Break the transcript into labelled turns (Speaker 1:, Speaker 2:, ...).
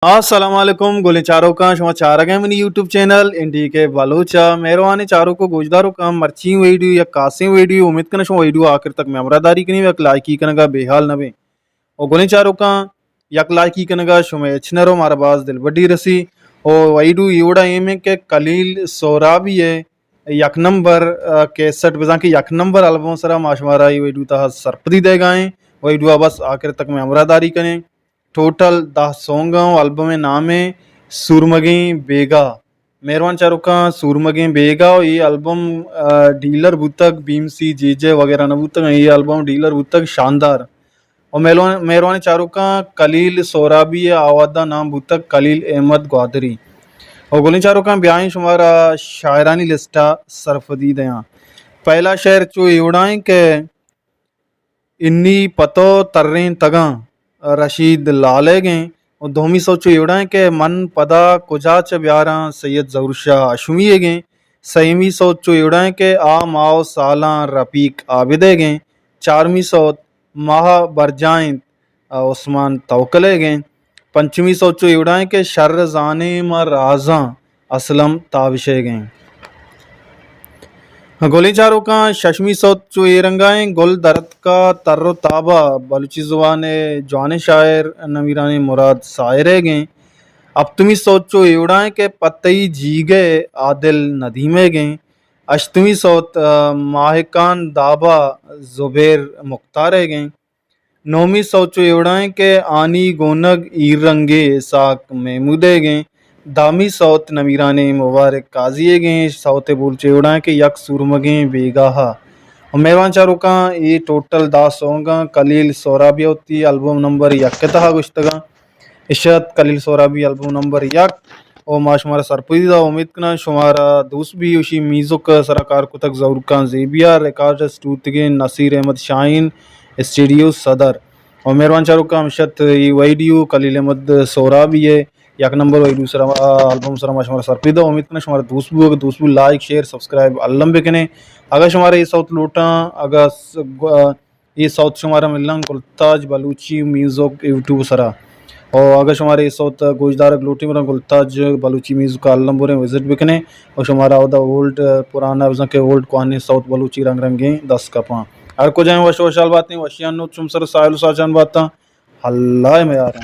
Speaker 1: असलकुम गुल चारों का समाचार है मेरी यूट्यूब चैनल इंडी के बलूचा मेहरबानी चारों को गुजदारों का मर्ची वीडियो या कासी वीडियो उम्मीद करना शो वीडियो आखिर तक मेमरादारी कनी यक लाइकी कनगा बेहाल नबे और गुल चारों का यक लाइकी कनगा शो में अच्छनरो मारा बाज दिल बड्डी रसी और वीडियो योड़ा एम के कलील सोराबी है यक नंबर कैसेट बजा के यक नंबर एल्बम सरा माशमारा ये वीडियो तह सरपदी दे गए वीडियो बस आखिर तक मेमरादारी करें टोटल 10 सॉन्ग एल्बम नाम है सुरमगे बेगा मेहरबान चारुका सुरमगे बेगा और ये एल्बम डीलर बुतक बीमसी जेजे वगैरह न बुतक ये एल्बम डीलर बुतक शानदार और मेहरबान चारुका कलील सोराबी आवादा नाम बुतक कलील अहमद ग्वादरी और गोली चारुका ब्याई शुमारा शायरानी लिस्टा सरफदी दया पहला शेर चो एवड़ाएं के इन्नी पतो तर्रें तगा रशीद लाले गए और धोमी सोचो एवड़ा के मन पदा कुजाच ब्यारा सैयद जहूर शाह अशमी गए सहीमी सोचो एवड़ा के आ माओ साला रफीक आबिदे गए चारवीं सोच माह बरजाएं उस्मान तवकले गए पंचमी सोचो एवड़ा के शर्र जाने म राजा असलम ताविशे गए गोली चारों का शशमी सौत चो ये रंगाए गुल दरद का तर्रो ताबा बलूची जुबान जवान शायर नमीरान मुराद शायरे गए अब तुमी सोचो एवड़ाए के पतई जीगे आदिल नदीमे गए अश्तमी सौत माहिकान दाबा जुबेर मुख्तारे गए नौमी सोचो एवड़ाए के आनी गोनग ईर रंगे साक महमूदे गए दामी सौत नमीराने मुबारक काजिए गए सौते बोल चेवड़ा के यक सुरमगे बेगाहा और मेहरबान चारों का ये टोटल 10 सॉन्ग कलील सोराबी होती एल्बम नंबर यक तहा गुश्तगा इशत कलील सोराबी एल्बम नंबर यक और माशुमारा सरपुदा उम्मीद करना शुमारा दोस्त भी उसी मीज़ुक सराकार कुतक जरूर का जेबिया रिकॉर्ड स्टूतगे नसीर अहमद शाहीन स्टूडियो सदर और मेहरबान चारों का अमशत ये वीडियो कलील अहमद सोराबी है एक नंबर वही दूसरा एल्बम सरा हमारा सरपीदा उम्मीद करना हमारे दोस्त भी लाइक शेयर सब्सक्राइब अल्लम भी कने अगर हमारे ये साउथ लूटा अगर ये साउथ हमारा मिलना गुलताज बलूची म्यूजिक यूट्यूब सरा और अगर हमारे ये साउथ गोजदार लूटी मेरा गुलताज बलूची म्यूजिक का अल्लम बुरे विजिट भी कने और हमारा ओल्ड पुराना के ओल्ड कहानी साउथ बलूची रंग रंगे 10 कपा अगर को जाए वश वशाल बात नहीं वशियान चुम सर साहिल साचान बात हल्ला में यार